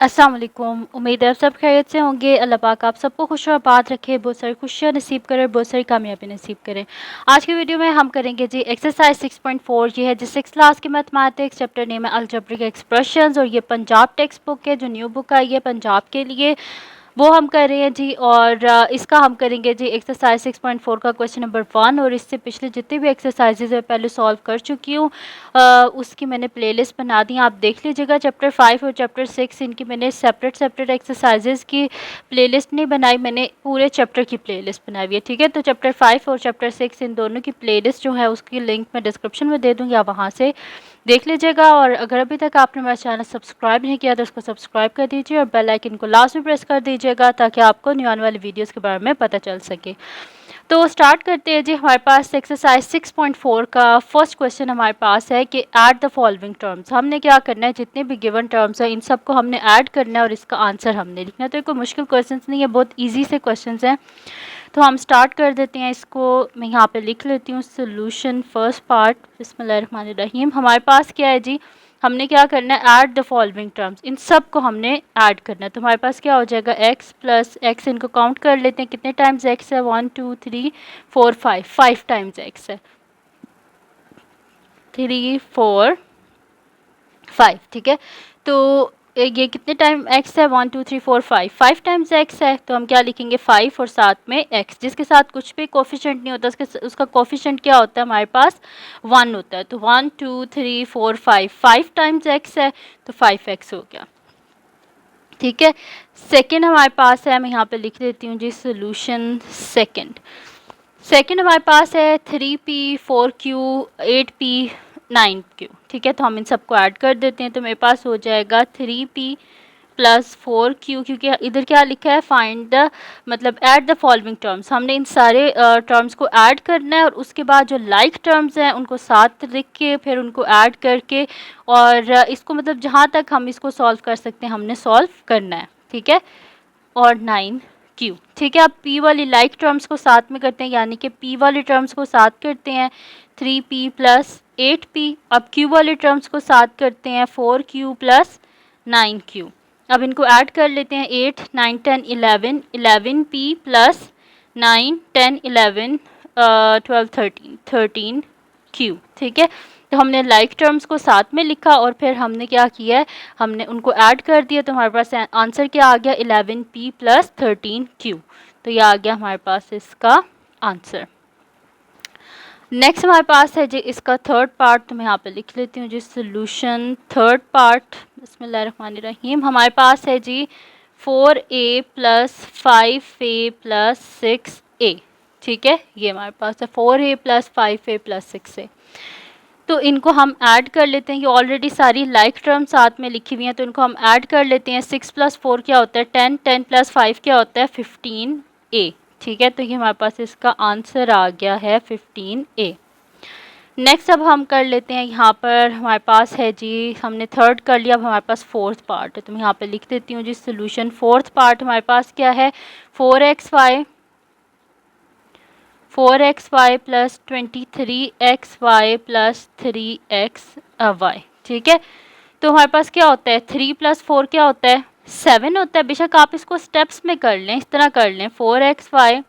अस्सलाम वालेकुम। उम्मीद है आप सब खैरियत से होंगे। अल्लाह पाक आप सबको खुश और आबाद रखे, बहुत सारी खुशियाँ नसीब करे, बहुत सारी कामयाबी नसीब करे। आज की वीडियो में हम करेंगे जी एक्सरसाइज 6.4। ये है जी 6th क्लास की मैथमेटिक्स, चैप्टर नेम है अलजेब्रिक एक्सप्रेशंस और ये पंजाब टेक्स्ट बुक है जो न्यू बुक आई है पंजाब के लिए, वो हम कर रहे हैं जी। और इसका हम करेंगे जी एक्सरसाइज 6.4 का क्वेश्चन नंबर 1। और इससे पिछले जितने भी एक्सरसाइजेज है पहले सॉल्व कर चुकी हूँ। उसकी मैंने प्लेलिस्ट बना दी, आप देख लीजिएगा। चैप्टर 5 और चैप्टर 6 इनकी मैंने सेपरेट एक्सरसाइजेज की प्लेलिस्ट नहीं बनाई, मैंने पूरे चैप्टर की प्लेलिस्ट बनाई हुई है, ठीक है। तो चैप्टर 5 और चैप्टर 6 इन दोनों की प्लेलिस्ट जो है उसकी लिंक मैं डिस्क्रिप्शन में दे दूँगी, आप वहाँ से देख लीजिएगा। और अगर अभी तक आपने मेरा चैनल सब्सक्राइब नहीं किया तो उसको सब्सक्राइब कर दीजिए और बेल आइकन को लास्ट में प्रेस कर दीजिएगा ताकि आपको न्यू आने वाली वीडियोस के बारे में पता चल सके। तो स्टार्ट करते हैं जी। हमारे पास एक्सरसाइज 6.4 का फर्स्ट क्वेश्चन हमारे पास है कि ऐड द फॉलोइंग टर्म्स। हमने क्या करना है, जितने भी गिवन टर्म्स हैं इन सबको हमने ऐड करना है और इसका आंसर हमने लिखना है। तो कोई मुश्किल क्वेश्चंस नहीं है, बहुत ईजी से क्वेश्चंस हैं। तो हम स्टार्ट कर देते हैं इसको। मैं यहाँ पे लिख लेती हूँ सोल्यूशन फर्स्ट पार्ट। बिस्मिल्लाहिर्रहमानिर्रहीम। हमारे पास क्या है जी, हमने क्या करना है, ऐड द फॉलोइंग टर्म्स, इन सब को हमने ऐड करना है। तो हमारे पास क्या हो जाएगा, x प्लस एक्स, इनको काउंट कर लेते हैं कितने टाइम्स x है, 1 2 3 4 5, 5 टाइम्स x है, 3 4 5, ठीक है। तो ये कितने टाइम x है, 1 2 3 4 5, 5 टाइम्स x है। तो हम क्या लिखेंगे, 5 और साथ में x, जिसके साथ कुछ भी कोफिशिएंट नहीं होता उसका कोफिशिएंट क्या होता है, हमारे पास 1 होता है। तो 1 2 3 4 5, 5 टाइम्स x है तो 5x हो गया, ठीक है। सेकेंड हमारे पास है, मैं यहाँ पे लिख देती हूँ जी सोल्यूशन सेकेंड हमारे पास है 3p 4q 8p 9q, ठीक है। तो हम इन सबको ऐड कर देते हैं। तो मेरे पास हो जाएगा 3p प्लस 4q, क्योंकि इधर क्या लिखा है, फाइंड द मतलब ऐड द फॉलोइंग टर्म्स। हमने इन सारे टर्म्स को ऐड करना है और उसके बाद जो लाइक टर्म्स हैं उनको साथ लिख के फिर उनको ऐड करके और इसको मतलब जहाँ तक हम इसको सॉल्व कर सकते हैं हमने सॉल्व करना है, ठीक है। और 9q, ठीक है। अब p वाली लाइक टर्म्स को साथ में करते हैं, यानी कि p वाली टर्म्स को साथ करते हैं 3p प्लस 8p। अब q वाली टर्म्स को साथ करते हैं 4q प्लस 9q। अब इनको ऐड कर लेते हैं, 8 9 10 11, 11p प्लस 9 10 11 12 13, 13q, ठीक है। तो हमने लाइक टर्म्स को साथ में लिखा और फिर हमने क्या किया है, हमने उनको ऐड कर दिया। तो हमारे पास आंसर क्या आ गया, 11p प्लस 13q। तो ये आ गया हमारे पास इसका आंसर। नेक्स्ट हमारे पास है जी इसका थर्ड पार्ट। तो मैं यहाँ पे लिख लेती हूँ जी सोल्यूशन थर्ड पार्ट। बिस्मिल्लाहिर्रहमानिर्रहीम। हमारे पास है जी 4a plus 5a plus 6a, ठीक है। ये हमारे पास है 4a plus 5a plus 6a। तो इनको हम ऐड कर लेते हैं। ये ऑलरेडी सारी लाइक टर्म साथ में लिखी हुई हैं तो इनको हम ऐड कर लेते हैं। 6 प्लस 4 क्या होता है 10, 10 प्लस 5 क्या होता है 15a, ठीक है। तो ये हमारे पास इसका आंसर आ गया है 15a। नेक्स्ट अब हम कर लेते हैं, यहाँ पर हमारे पास है जी, हमने थर्ड कर लिया, अब हमारे पास फोर्थ पार्ट है। तो मैं यहाँ पे लिख देती हूँ जी सोल्यूशन फोर्थ पार्ट। हमारे पास क्या है, 4xy plus 23xy plus 3xy, ठीक है। तो हमारे पास क्या होता है, 3 प्लस 4 क्या होता है 7 होता है। बेशक आप इसको स्टेप्स में कर लें, इस तरह कर लें, 4xy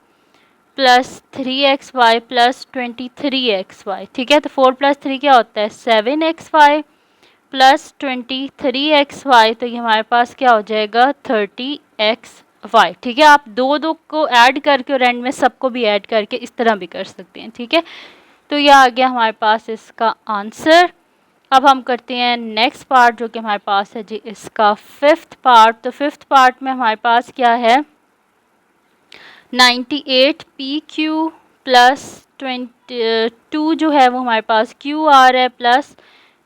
plus 3xy plus 23xy, ठीक है। तो 4 प्लस 3 क्या होता है 7xy प्लस 23xy। तो ये हमारे पास क्या हो जाएगा 30xy, ठीक है। आप दो दो को ऐड करके और एंड में सबको भी ऐड करके इस तरह भी कर सकते हैं, ठीक है। तो ये आ गया हमारे पास इसका आंसर। अब हम करते हैं नेक्स्ट पार्ट जो कि हमारे पास है जी इसका फिफ्थ पार्ट। तो फिफ्थ पार्ट में हमारे पास क्या है, 98pq प्लस 22 जो है वो हमारे पास qr है प्लस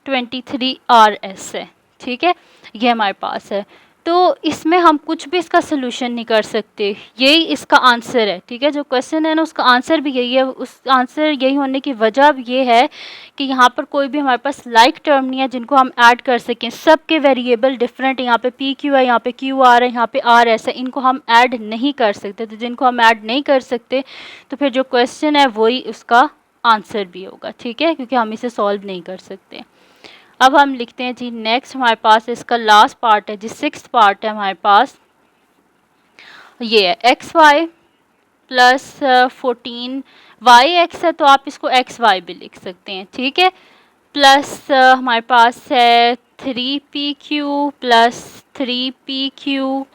23rs है, ठीक है। ये हमारे पास है। तो इसमें हम कुछ भी इसका सोल्यूशन नहीं कर सकते, यही इसका आंसर है, ठीक है। जो क्वेश्चन है ना उसका आंसर भी यही है। उस आंसर यही होने की वजह अब ये है कि यहाँ पर कोई भी हमारे पास लाइक टर्म नहीं है जिनको हम ऐड कर सकें। सबके वेरिएबल डिफरेंट है, यहाँ पे पी क्यू है, यहाँ पे क्यू आर है, यहाँ पे आर एस है, इनको हम ऐड नहीं कर सकते। तो जिनको हम ऐड नहीं कर सकते तो फिर जो क्वेश्चन है वही उसका आंसर भी होगा, ठीक है, क्योंकि हम इसे सॉल्व नहीं कर सकते। अब हम लिखते हैं जी नेक्स्ट हमारे पास इसका लास्ट पार्ट है जी, सिक्स्थ पार्ट है हमारे पास, ये है x y plus 14, y x है तो आप इसको एक्स वाई भी लिख सकते हैं, ठीक है। प्लस हमारे पास है 3pq प्लस 3pq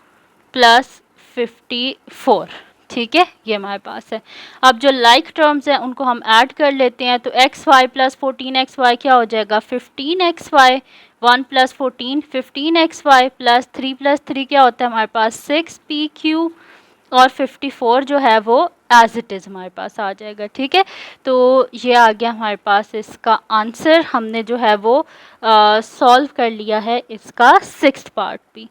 प्लस 54, ठीक है, ये हमारे पास है। अब जो लाइक टर्म्स हैं उनको हम ऐड कर लेते हैं, तो एक्स वाई प्लस 14xy क्या हो जाएगा 15xy, 1 प्लस 14 15xy प्लस 3 क्या होता है हमारे पास 6pq, और 54 जो है वो एज इट इज़ हमारे पास आ जाएगा, ठीक है। तो ये आ गया हमारे पास इसका आंसर, हमने जो है वो सॉल्व कर लिया है इसका सिक्स्थ पार्ट भी।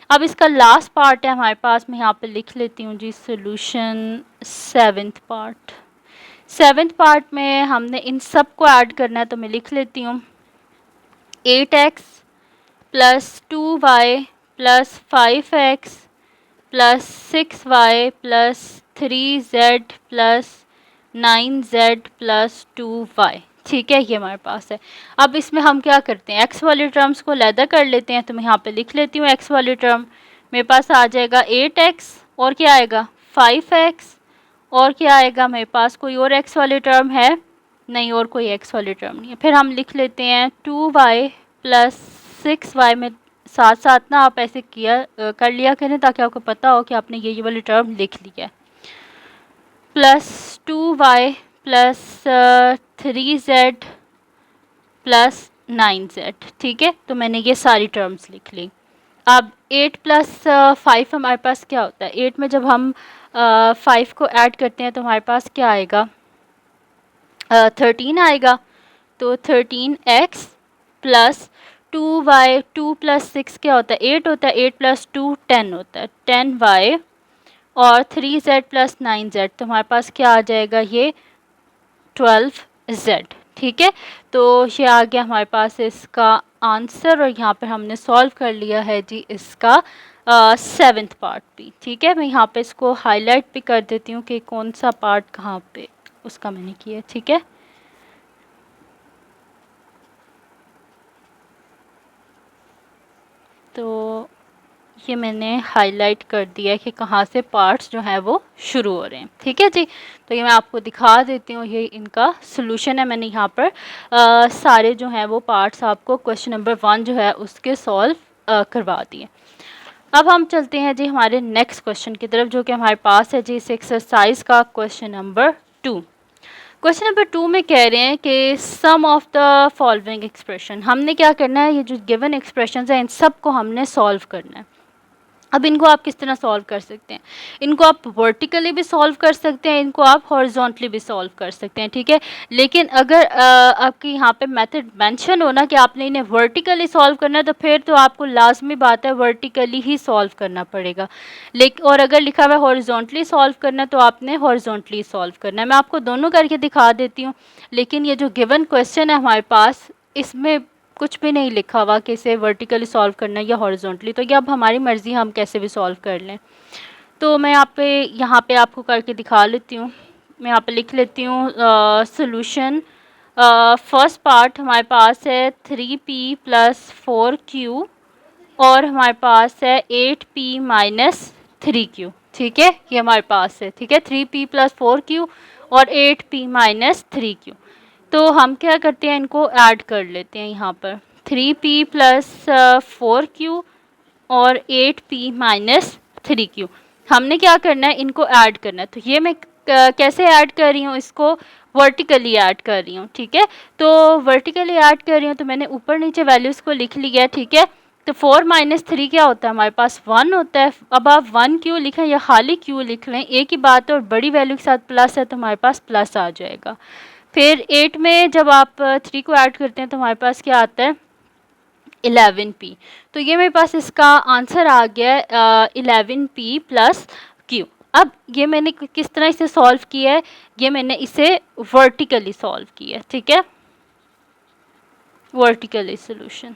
अब इसका लास्ट पार्ट है हमारे पास, मैं यहाँ पे लिख लेती हूँ जी solution seventh part. Seventh part में हमने इन सब को ऐड करना है, तो मैं लिख लेती हूँ 8x plus 2y plus 5x plus 6y plus 3z plus 9z plus 2y, ठीक है, ये हमारे पास है। अब इसमें हम क्या करते हैं, x वाली टर्म्स को लैदा कर लेते हैं, तो मैं यहाँ पे लिख लेती हूँ x वाली टर्म, मेरे पास आ जाएगा 8x और क्या आएगा 5x, और क्या आएगा मेरे पास, कोई और x वाली टर्म है नहीं, और कोई x वाली टर्म नहीं है। फिर हम लिख लेते हैं 2y प्लस 6y में साथ साथ ना आप ऐसे कर लिया करें ताकि आपको पता हो कि आपने ये वाली टर्म लिख लिया है। Plus 2y plus 3z plus 9z, ठीक है, तो मैंने ये सारी टर्म्स लिख ली। अब 8 प्लस 5 हमारे पास क्या होता है, 8 में जब हम 5 को ऐड करते हैं तो हमारे पास क्या आएगा 13 आएगा, तो 13x प्लस 2y, 2 प्लस 6 क्या होता है 8 होता है, 8 प्लस 2 10 होता है, 10y और 3z प्लस 9z, तो हमारे पास क्या आ जाएगा ये 12z, ठीक है। तो ये आ गया हमारे पास इसका आंसर, और यहाँ पर हमने सॉल्व कर लिया है जी इसका सेवेंथ पार्ट भी, ठीक है। मैं यहाँ पे इसको हाईलाइट भी कर देती हूँ कि कौन सा पार्ट कहाँ पे उसका मैंने किया, ठीक है। तो ये मैंने हाईलाइट कर दिया है कि कहाँ से पार्ट्स जो हैं वो शुरू हो रहे हैं, ठीक है जी। तो ये मैं आपको दिखा देती हूँ, ये इनका सोल्यूशन है, मैंने यहाँ पर सारे जो हैं वो पार्ट्स आपको क्वेश्चन नंबर 1 जो है उसके सॉल्व करवा दिए। अब हम चलते हैं जी हमारे नेक्स्ट क्वेश्चन की तरफ, जो कि हमारे पास है जी इस एक्सरसाइज का क्वेश्चन नंबर 2। क्वेश्चन नंबर 2 में कह रहे हैं कि सम ऑफ द फॉलोइंग एक्सप्रेशन, हमने क्या करना है, ये जो गिवन एक्सप्रेशन है इन सब को हमने सॉल्व करना है। अब इनको आप किस तरह सॉल्व कर सकते हैं, इनको आप वर्टिकली भी सॉल्व कर सकते हैं, इनको आप हॉरिजॉन्टली भी सॉल्व कर सकते हैं, ठीक है। लेकिन अगर आपकी यहाँ पे मेथड मेंशन हो ना कि आपने इन्हें वर्टिकली सॉल्व करना है, तो फिर तो आपको लाजमी बात है वर्टिकली ही सॉल्व करना पड़ेगा। लेकिन और अगर लिखा हुआ है हॉरिजॉन्टली सॉल्व करना है, तो आपने हॉरिजॉन्टली सॉल्व करना है। मैं आपको दोनों करके दिखा देती हूँ, लेकिन ये जो गिवन क्वेश्चन है हमारे पास, इसमें कुछ भी नहीं लिखा हुआ कि इसे वर्टिकली सॉल्व करना है या हॉरिजॉन्टली, तो ये अब हमारी मर्ज़ी हम कैसे भी सॉल्व कर लें। तो मैं यहाँ पे आपको करके दिखा लेती हूँ। मैं यहाँ पे लिख लेती हूँ सोल्यूशन। फर्स्ट पार्ट हमारे पास है 3p प्लस 4q, और हमारे पास है 8p माइनस 3q, ठीक है, ये हमारे पास है, ठीक है, 3p प्लस 4q और 8p माइनस 3q। तो हम क्या करते हैं, इनको ऐड कर लेते हैं यहाँ पर 3p प्लस 4q और 8p माइनस 3q। हमने क्या करना है, इनको ऐड करना है। तो ये मैं कैसे ऐड कर रही हूँ, इसको वर्टिकली ऐड कर रही हूँ, ठीक है। तो वर्टिकली ऐड कर रही हूँ, तो मैंने ऊपर नीचे वैल्यूज़ को लिख लिया है, ठीक है। तो 4 माइनस 3 क्या होता है हमारे पास 1 होता है। अब आप 1 क्यों लिखें या खाली क्यों लिख लें, एक ही बात है, और बड़ी वैल्यू के साथ प्लस है तो हमारे पास प्लस आ जाएगा। फिर 8 में जब आप 3 को ऐड करते हैं तो हमारे पास क्या आता है 11p। तो ये मेरे पास इसका आंसर आ गया है 11p प्लस q। अब ये मैंने किस तरह इसे सॉल्व किया है, ये मैंने इसे वर्टिकली सॉल्व किया है, ठीक है, वर्टिकली सोल्यूशन,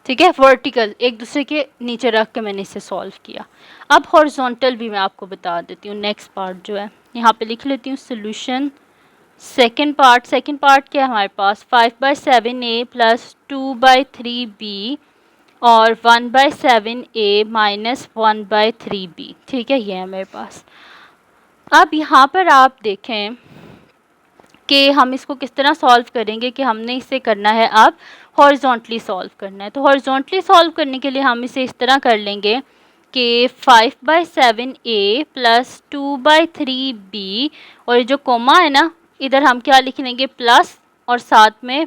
ठीक है, वर्टिकल एक दूसरे के नीचे रख के मैंने इसे सॉल्व किया। अब हॉरिजॉन्टल भी मैं आपको बता देती हूँ, नेक्स्ट पार्ट जो है यहाँ पे लिख लेती हूँ सोल्यूशन सेकेंड पार्ट क्या है हमारे पास, 5/7a प्लस 2/3b और 1/7a माइनस 1/3b। ठीक है, ये है मेरे पास। अब यहाँ पर आप देखें कि हम इसको किस तरह सॉल्व करेंगे, कि हमने इसे करना है अब हॉरिजॉन्टली सॉल्व करना है। तो हॉरिजॉन्टली सॉल्व करने के लिए हम इसे इस तरह कर लेंगे कि 5/7a प्लस 2/3b और ये जो कोमा है ना, इधर हम क्या लिख लेंगे, प्लस, और साथ में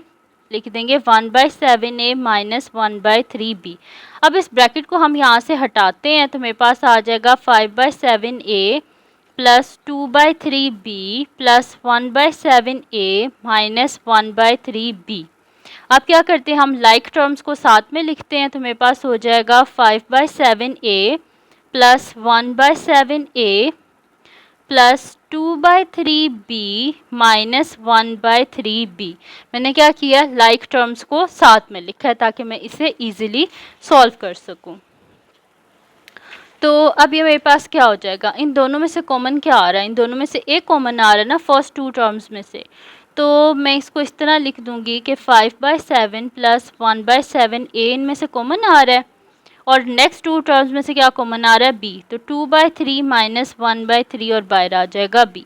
लिख देंगे 1/7a माइनस 1/3b। अब इस ब्रैकेट को हम यहाँ से हटाते हैं तो मेरे पास आ जाएगा 5/7a plus 2/3b plus 1/7a minus 1/3b। अब क्या करते हैं, हम लाइक टर्म्स को साथ में लिखते हैं तो मेरे पास हो जाएगा 5/7a plus 1/7a plus 2/3b minus 1/3b। मैंने क्या किया, लाइक टर्म्स को साथ में लिखा है ताकि मैं इसे इजीली सॉल्व कर सकूं। तो अब ये मेरे पास क्या हो जाएगा, इन दोनों में से कॉमन क्या आ रहा है, इन दोनों में से एक कॉमन आ रहा है ना फर्स्ट टू टर्म्स में से। तो मैं इसको इस तरह लिख दूंगी कि 5/7 प्लस 1/7a इनमें से कॉमन आ रहा है, और नेक्स्ट टू टर्म्स में से क्या कॉमन आ रहा है, b। तो 2/3 माइनस 1/3 और बाहर आ जाएगा b।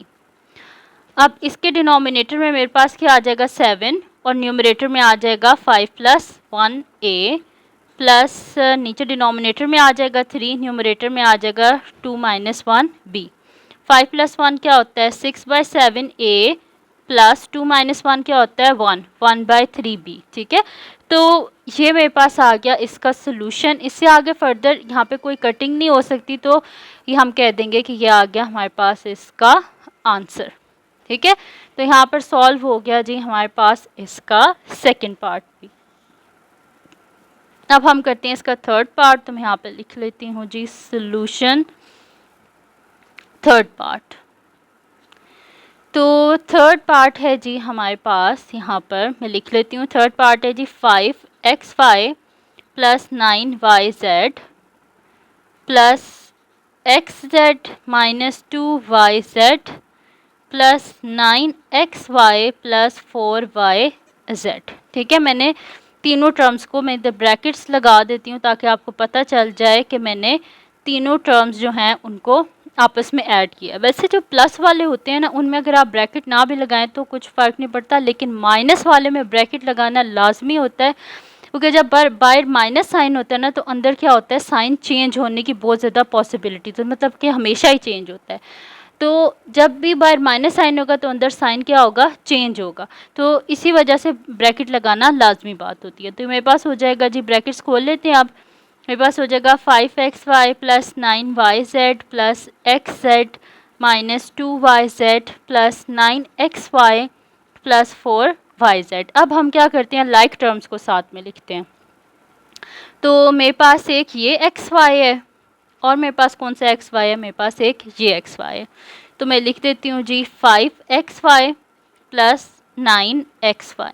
अब इसके डिनोमिनेटर में मेरे पास क्या आ जाएगा 7 और न्यूमरेटर में आ जाएगा 5 प्लस 1a प्लस नीचे डिनोमिनेटर में आ जाएगा 3, न्यूमरेटर में आ जाएगा 2 माइनस 1b। 5 प्लस 1 क्या होता है 6/7a प्लस 2 माइनस 1 क्या होता है 1/3b। ठीक है, तो ये मेरे पास आ गया इसका सोल्यूशन। इससे आगे फर्दर यहाँ पे कोई कटिंग नहीं हो सकती, तो ये हम कह देंगे कि ये आ गया हमारे पास इसका आंसर। ठीक है, तो यहाँ पर सॉल्व हो गया जी हमारे पास इसका सेकंड पार्ट भी। अब हम करते हैं इसका थर्ड पार्ट, तो मैं यहाँ पे लिख लेती हूँ जी सोल्यूशन थर्ड पार्ट। तो थर्ड पार्ट है जी हमारे पास, यहाँ पर मैं लिख लेती हूँ थर्ड पार्ट है जी 5xy plus 9yz plus xz minus 2yz plus 9xy plus 4yz। ठीक है, मैंने तीनों टर्म्स को मैं इधर ब्रैकेट्स लगा देती हूँ ताकि आपको पता चल जाए कि मैंने तीनों टर्म्स जो हैं उनको आपस में ऐड किया। वैसे जो प्लस वाले होते हैं ना, उनमें अगर आप ब्रैकेट ना भी लगाएं तो कुछ फ़र्क नहीं पड़ता, लेकिन माइनस वाले में ब्रैकेट लगाना लाजमी होता है, क्योंकि जब बाहर माइनस साइन होता है ना तो अंदर क्या होता है, साइन चेंज होने की बहुत ज़्यादा पॉसिबिलिटी, तो मतलब कि हमेशा ही चेंज होता है। तो जब भी बाहर माइनस साइन होगा तो अंदर साइन क्या होगा, चेंज होगा। तो इसी वजह से ब्रैकेट लगाना लाजमी बात होती है। तो मेरे पास हो जाएगा जी, ब्रैकेट्स खोल लेते हैं आप, मेरे पास हो जाएगा 5xy plus 9yz plus xz minus 2yz plus 9xy plus 4yz। अब हम क्या करते हैं, लाइक टर्म्स को साथ में लिखते हैं। तो मेरे पास एक ये xy है और मेरे पास कौन सा xy है, मेरे पास एक ये xy है। तो मैं लिख देती हूँ जी 5xy प्लस 9xy।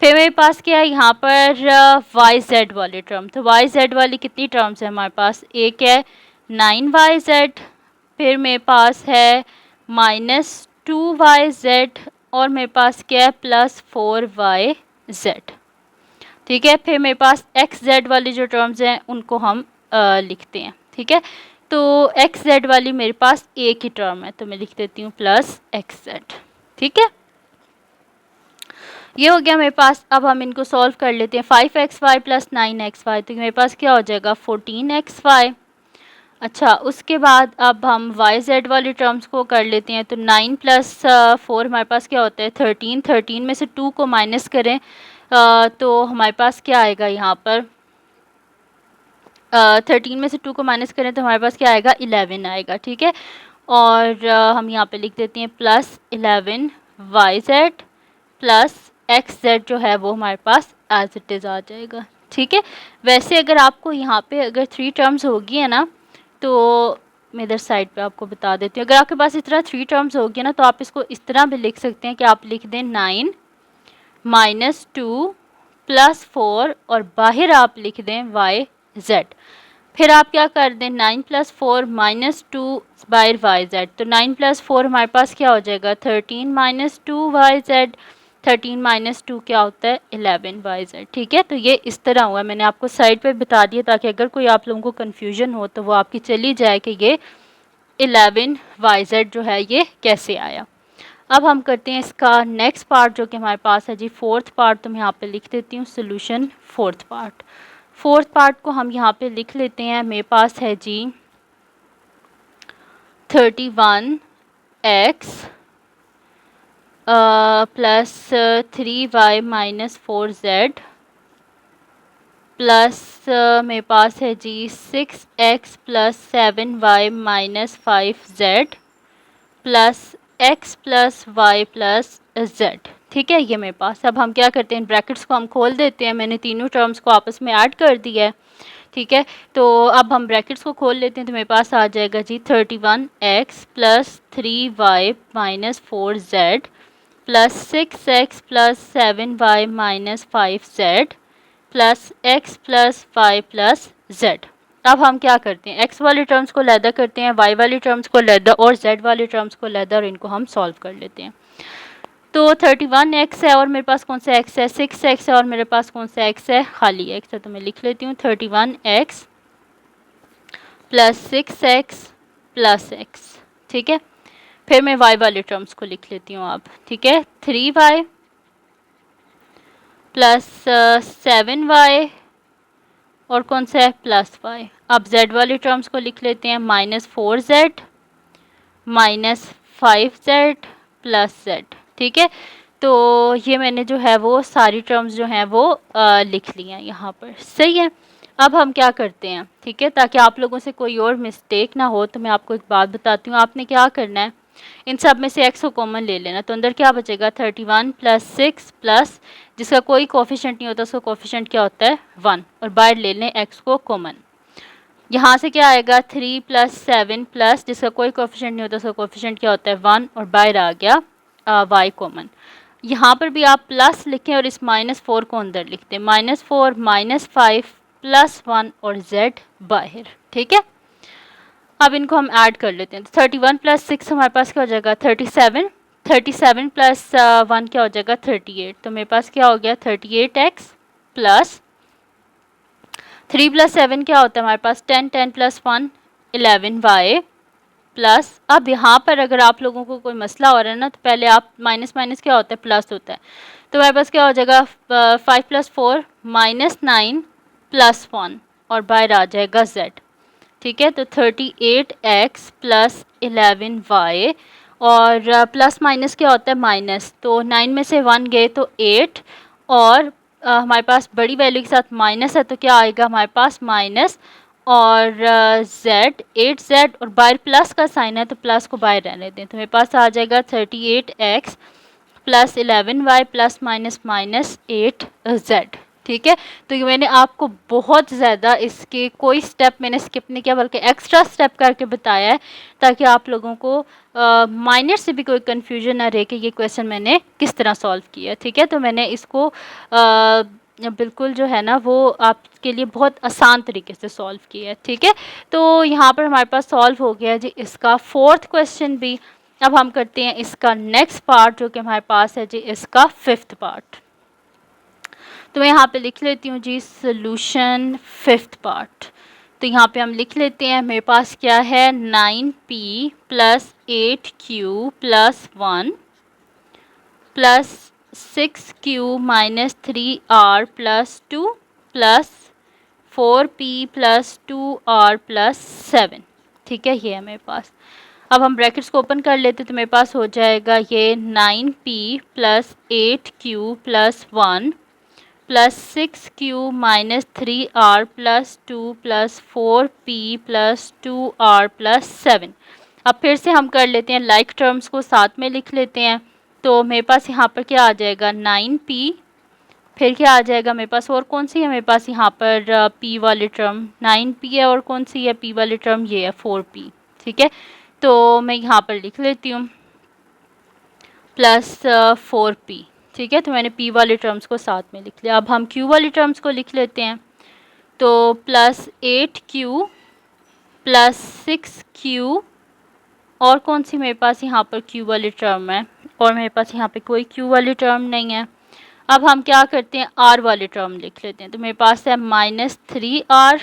फिर मेरे पास क्या है यहाँ पर yz वाली टर्म। तो yz वाली कितनी टर्म्स है हमारे पास, एक है 9yz, फिर मेरे पास है माइनस 2yz और मेरे पास क्या है प्लस 4yz। ठीक है, फिर मेरे पास xz वाली जो टर्म्स हैं उनको हम लिखते हैं। ठीक है, तो xz वाली मेरे पास एक ही टर्म है, तो मैं लिख देती हूँ प्लस xz। ठीक है, ये हो गया मेरे पास। अब हम इनको सॉल्व कर लेते हैं। 5xy प्लस 9xy, तो मेरे पास क्या हो जाएगा 14xy। अच्छा, उसके बाद अब हम yz वाली टर्म्स को कर लेते हैं। तो 9 प्लस 4 हमारे पास क्या होता है 13। 13 में से 2 को माइनस करें तो हमारे पास क्या आएगा यहाँ पर 13 में से 2 को माइनस करें तो हमारे पास क्या आएगा 11 आएगा। ठीक है, और हम यहाँ पे लिख देते हैं प्लस 11yz प्लस xz जो है वो हमारे पास एज इट इज़ आ जाएगा। ठीक है, वैसे अगर आपको यहाँ पे अगर 3 टर्म्स होगी है ना, तो मैं इधर साइड पे आपको बता देती हूँ। अगर आपके पास इस तरह 3 टर्म्स होगी ना तो आप इसको इस तरह भी लिख सकते हैं कि आप लिख दें 9 माइनस 2 प्लस 4 और बाहर आप लिख दें yz। फिर आप क्या कर दें 9 + 4 - 2 बाय वाई जेड, तो 9 + 4 हमारे पास क्या हो जाएगा 13 - 2 वाई जेड, 13 - 2 क्या होता है 11 वाई जेड। ठीक है, तो ये इस तरह हुआ, मैंने आपको साइड पे बता दिया ताकि अगर कोई आप लोगों को कन्फ्यूजन हो तो वो आपकी चली जाए कि ये 11 वाई जेड जो है ये कैसे आया। अब हम करते हैं इसका नेक्स्ट पार्ट जो कि हमारे पास है जी फोर्थ पार्ट, तो मैं यहाँ पे लिख देती हूँ solution fourth part. Fourth part को हम यहाँ पे लिख लेते हैं, मेरे पास है जी 31x plus 3y - 4z plus मेरे पास है जी 6x + 7y - 5z plus x + y + z। ठीक है, ये मेरे पास। अब हम क्या करते हैं, ब्रैकेट्स को हम खोल देते हैं, मैंने तीनों टर्म्स को आपस में ऐड कर दिया है। ठीक है, तो अब हम ब्रैकेट्स को खोल लेते हैं, तो मेरे पास आ जाएगा जी 31x + 3y - 4z plus 6x + 7y - 5z plus x + y + z। अब हम क्या करते हैं, x वाले टर्म्स को लैदा करते हैं, y वाले टर्म्स को लैदा और z वाले टर्म्स को लैदा, और इनको हम सॉल्व कर लेते हैं। तो 31x है और मेरे पास कौन सा x है 6x है, और मेरे पास कौन सा x है खाली x है, तो मैं लिख लेती हूँ 31x + 6x + x। ठीक है, फिर मैं y वाले टर्म्स को लिख लेती हूँ अब। ठीक है, 3y + 7y और कौन सा है +y। अब z वाले टर्म्स को लिख लेते हैं -4z -5z + z। ठीक है, तो ये मैंने जो है वो सारी टर्म्स जो हैं वो लिख ली हैं यहाँ पर। सही है, अब हम क्या करते हैं, ठीक है, ताकि आप लोगों से कोई और मिस्टेक ना हो, तो मैं आपको एक बात बताती हूँ। आपने क्या करना है, इन सब में से x को कॉमन ले लेना, तो अंदर क्या बचेगा 31 + 6 प्लस जिसका कोई कोफिशेंट नहीं होता उसका कोफिशेंट क्या होता है 1, और बाहर ले लें x को कॉमन। यहाँ से क्या आएगा 3 + 7 प्लस जिसका कोई कोफिशेंट नहीं होता उसका कोफिशेंट क्या होता है 1, और बाहर आ गया y कॉमन। यहाँ पर भी आप प्लस लिखें और इस -4 को अंदर लिख दें, -4 -5 +1 और z बाहर। ठीक है, अब इनको हम ऐड कर लेते हैं, तो 31 + 6 हमारे पास क्या हो जाएगा 37, 37 + 1 क्या हो जाएगा 38, तो मेरे पास क्या हो गया 38x प्लस 3 + 7 क्या होता है हमारे पास 10, 10 + 1 11y प्लस। अब यहाँ पर अगर आप लोगों को कोई मसला हो रहा है ना, तो पहले आप माइनस माइनस क्या होता है प्लस होता है, तो हमारे पास क्या हो जाएगा 5 + 4 -9 + 1 और बाहर आ जाएगा z। ठीक है, तो 38x + 11y और प्लस माइनस क्या होता है माइनस, तो 9 में से 1 गए तो 8, और हमारे पास बड़ी वैल्यू के साथ माइनस है तो क्या आएगा हमारे पास माइनस, और z 8z और बाहर प्लस का साइन है तो प्लस को बाहर रहने दें, तो मेरे पास आ जाएगा 38x + 11y ± -8z। ठीक है, तो ये मैंने आपको बहुत ज़्यादा इसके कोई स्टेप मैंने स्किप नहीं किया बल्कि एक्स्ट्रा स्टेप करके बताया है, ताकि आप लोगों को माइनर से भी कोई कन्फ्यूजन ना रहे कि ये क्वेश्चन मैंने किस तरह सॉल्व किया। ठीक है, तो मैंने इसको बिल्कुल जो है ना वो आपके लिए बहुत आसान तरीके से सॉल्व किया है। ठीक है, तो यहाँ पर हमारे पास सॉल्व हो गया जी इसका फोर्थ क्वेश्चन भी। अब हम करते हैं इसका नेक्स्ट पार्ट जो कि हमारे पास है जी इसका फिफ्थ पार्ट। तो मैं यहाँ पे लिख लेती हूँ जी सोल्यूशन फिफ्थ पार्ट। तो यहाँ पे हम लिख लेते हैं, मेरे पास क्या है 9p + 8q + 1 plus 6q - 3r + 2 plus 4p + 2r + 7। ठीक है, ये है मेरे पास। अब हम ब्रैकेट्स को ओपन कर लेते तो मेरे पास हो जाएगा ये 9p + 8q + 1 plus 6q - 3r + 2 plus 4p + 2r + 7। अब फिर से हम कर लेते हैं लाइक टर्म्स को साथ में लिख लेते हैं, तो मेरे पास यहाँ पर क्या आ जाएगा 9p, फिर क्या आ जाएगा मेरे पास और कौन सी है मेरे पास यहाँ पर p वाली टर्म 9p है, और कौन सी है p वाली टर्म ये है 4p। ठीक है, तो मैं यहाँ पर लिख लेती हूँ प्लस 4p। ठीक है, तो मैंने p वाले टर्म्स को साथ में लिख लिया। अब हम q वाली टर्म्स को लिख लेते हैं, तो प्लस 8Q प्लस 6Q, और कौन सी मेरे पास यहाँ पर Q वाली टर्म है, और मेरे पास यहाँ पे कोई Q वाली टर्म नहीं है। अब हम क्या करते हैं, R वाली टर्म लिख लेते हैं। तो मेरे पास है -3R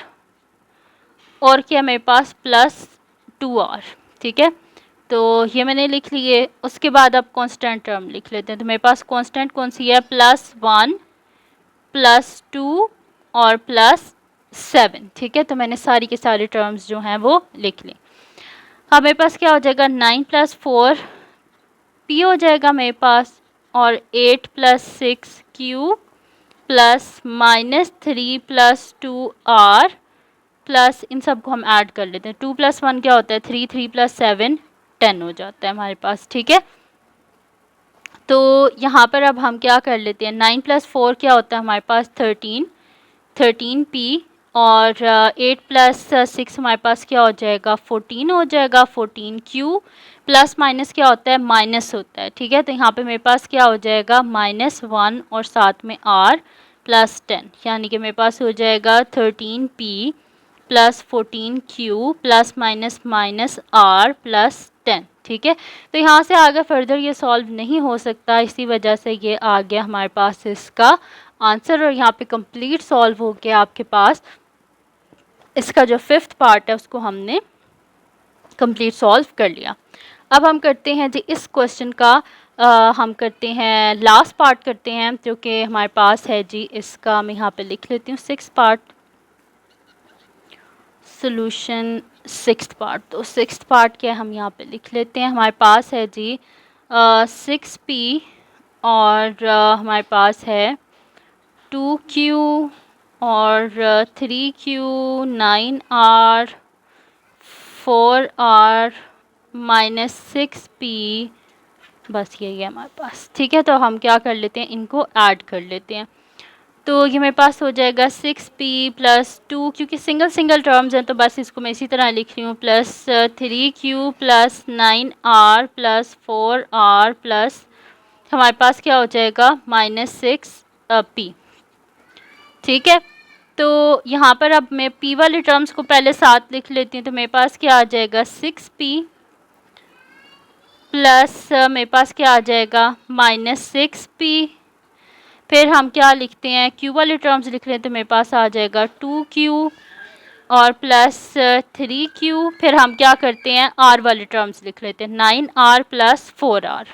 और क्या मेरे पास +2R, ठीक है। तो ये मैंने लिख लिए। उसके बाद अब कांस्टेंट टर्म लिख लेते हैं। तो मेरे पास कांस्टेंट कौन सी है, +1 +2 और +7, ठीक है। तो मैंने सारी की सारी टर्म्स जो हैं वो लिख ली। अब मेरे पास क्या हो जाएगा, 9 + 4 P हो जाएगा मेरे पास, और 8 + 6 Q प्लस -3 + 2 R प्लस, इन सब को हम ऐड कर लेते हैं। 2 + 1 क्या होता है, 3, 3 + 7 10 हो जाता है हमारे पास, ठीक है। तो यहाँ पर अब हम क्या कर लेते हैं, 9 + 4 क्या होता है हमारे पास, 13P, और 8 + 6 हमारे पास क्या हो जाएगा, 14 हो जाएगा, 14Q, प्लस माइनस क्या होता है, माइनस होता है, ठीक है। तो यहाँ पे मेरे पास क्या हो जाएगा, -1 और साथ में R प्लस 10, यानी कि मेरे पास हो जाएगा 13P plus 14Q plus minus minus R plus 10, ठीक है। तो यहाँ से आगे फर्दर ये सॉल्व नहीं हो सकता, इसी वजह से ये आ गया हमारे पास इसका आंसर, और यहाँ पे कंप्लीट सॉल्व हो गया आपके पास। इसका जो 5th पार्ट है उसको हमने कंप्लीट सॉल्व कर लिया। अब हम करते हैं जी इस क्वेश्चन का हम करते हैं लास्ट पार्ट करते हैं, जो कि हमारे पास है जी, इसका मैं यहाँ पे लिख लेती हूँ 6th part, solution 6th part. तो 6th पार्ट क्या है हम यहाँ पे लिख लेते हैं। हमारे पास है जी 6P और हमारे पास है 2Q और 3Q, 9R, 4R -6P, बस यही है हमारे पास, ठीक है। तो हम क्या कर लेते हैं, इनको ऐड कर लेते हैं। तो ये मेरे पास हो जाएगा 6P + 2, क्योंकि सिंगल सिंगल टर्म्स हैं तो बस इसको मैं इसी तरह लिख रही हूँ, plus 3Q plus 9R plus 4R plus हमारे पास क्या हो जाएगा, -6P, ठीक है। तो यहाँ पर अब मैं P वाली टर्म्स को पहले साथ लिख लेती हूँ। तो मेरे पास क्या आ जाएगा, 6P प्लस मेरे पास क्या आ जाएगा, -6P, फिर हम क्या लिखते हैं, Q वाली टर्म्स लिख रहे हैं। तो मेरे पास आ जाएगा 2Q और प्लस 3Q, फिर हम क्या करते हैं, R वाली टर्म्स लिख लेते हैं, 9R प्लस 4R।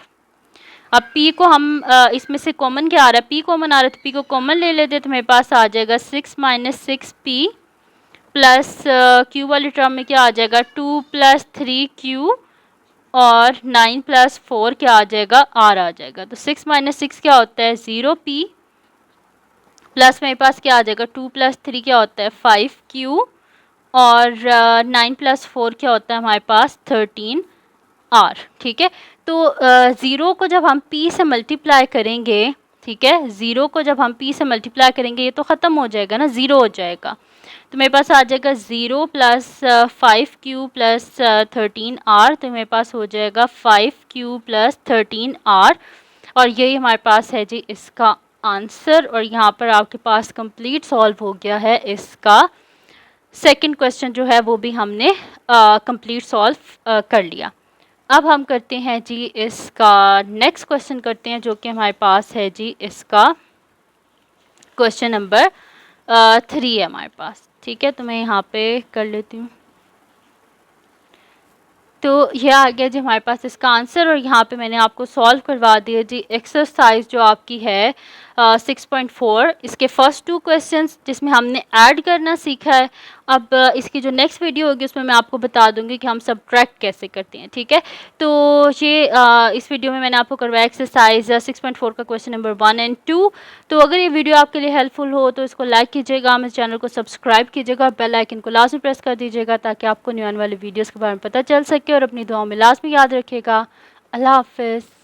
अब P को हम इसमें से कॉमन क्या आ रहा है, P कॉमन आ रहा है, तो P को कॉमन ले लेते हैं। तो मेरे पास आ जाएगा 6 - 6P प्लस Q वाली टर्म में क्या आ जाएगा, 2 + 3Q और 9 + 4 क्या आ जाएगा, R आ जाएगा। तो 6 - 6 क्या होता है, 0P प्लस मेरे पास क्या आ जाएगा, 2 + 3 क्या होता है, 5Q और 9 + 4 क्या होता है हमारे पास, 13R, ठीक है। तो 0 को जब हम P से मल्टीप्लाई करेंगे, ठीक है, 0 को जब हम P से मल्टीप्लाई करेंगे ये तो ख़त्म हो जाएगा ना, 0 हो जाएगा। तो मेरे पास आ जाएगा 0 + 5Q प्लस 13R, तो मेरे पास हो जाएगा 5Q प्लस 13R, और यही हमारे पास है जी इसका आंसर। और यहाँ पर आपके पास कंप्लीट सॉल्व हो गया है इसका सेकंड क्वेश्चन जो है वो भी हमने कंप्लीट सॉल्व कर लिया। अब हम करते हैं जी इसका नेक्स्ट क्वेश्चन करते हैं, जो कि हमारे पास है जी इसका क्वेश्चन नंबर 3 है हमारे पास, ठीक है। तो मैं यहाँ पे कर लेती हूँ। तो ये आ गया जी हमारे पास इसका आंसर, और यहाँ पे मैंने आपको सॉल्व करवा दिया जी एक्सरसाइज जो आपकी है 6.4, इसके फर्स्ट 2 क्वेश्चंस जिसमें हमने ऐड करना सीखा है। अब इसकी जो नेक्स्ट वीडियो होगी उसमें मैं आपको बता दूंगी कि हम सब्ट्रैक्ट कैसे करते हैं, ठीक है। तो ये इस वीडियो में मैंने आपको करवाया एक्सरसाइज 6.4 का क्वेश्चन नंबर 1 और 2। तो अगर ये वीडियो आपके लिए हेल्पफुल हो तो इसको लाइक कीजिएगा, मेरे चैनल को सब्सक्राइब कीजिएगा, बेल आइकन को लाजमी प्रेस कर दीजिएगा ताकि आपको न्यू आने वाले वीडियोज़ के बारे में पता चल सके, और अपनी दुआओं में लाजमी याद रखिएगा। अल्लाह हाफ़िज़।